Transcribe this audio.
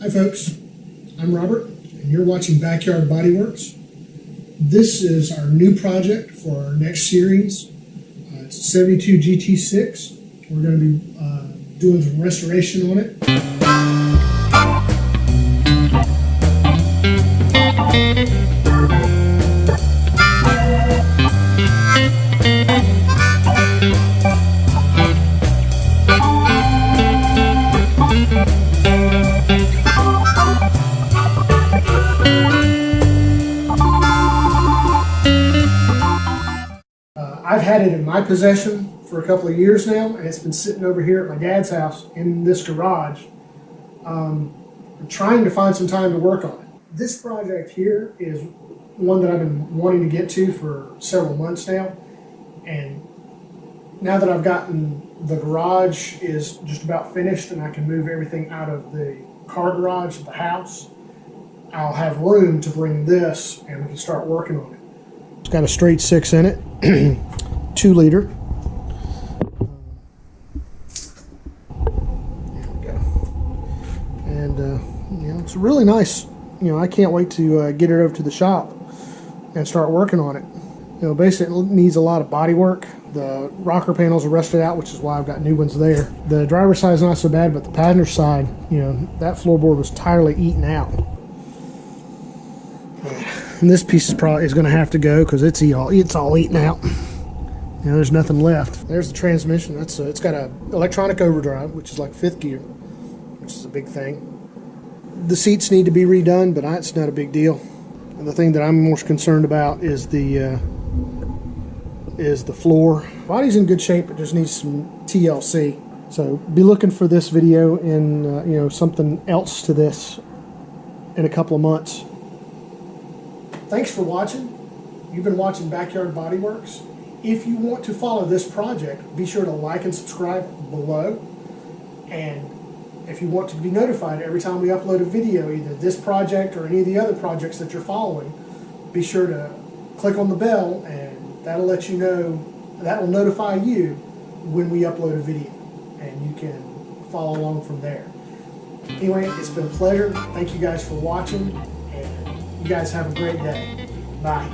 Hi folks, I'm Robert and you're watching Backyard Bodyworks. This is our new project for our next series. It's a 72 GT6. We're going to be doing some restoration on it. I've had it in my possession for a couple of years now, and it's been sitting over here at my dad's house in this garage. I'm trying to find some time to work on it. This project here is one that I've been wanting to get to for several months now, and now that I've gotten the garage is just about finished and I can move everything out of the car garage at the house, I'll have room to bring this and we can start working on it. It's got a straight 6 in it. 2 liter. There we go. And you know, it's really nice. You know, I can't wait to get it over to the shop and start working on it. You know, basically it needs a lot of body work. The rocker panels are rusted out, which is why I've got new ones there. The driver's side is not so bad, but the passenger side, you know, that floorboard was entirely eaten out. And this piece is going to have to go because it's all eaten out. You know, there's nothing left. There's the transmission. It's got a electronic overdrive, which is like 5th gear, which is a big thing. The seats need to be redone, but it's not a big deal. And the thing that I'm most concerned about is the floor. Body's in good shape. It just needs some TLC. So be looking for this video and you know, something else to this in a couple of months. Thanks for watching. You've been watching Backyard Bodyworks. If you want to follow this project, be sure to like and subscribe below. And if you want to be notified every time we upload a video, either this project or any of the other projects that you're following, be sure to click on the bell and that'll let you know, that will notify you when we upload a video. And you can follow along from there. Anyway, it's been a pleasure. Thank you guys for watching. And you guys have a great day. Bye.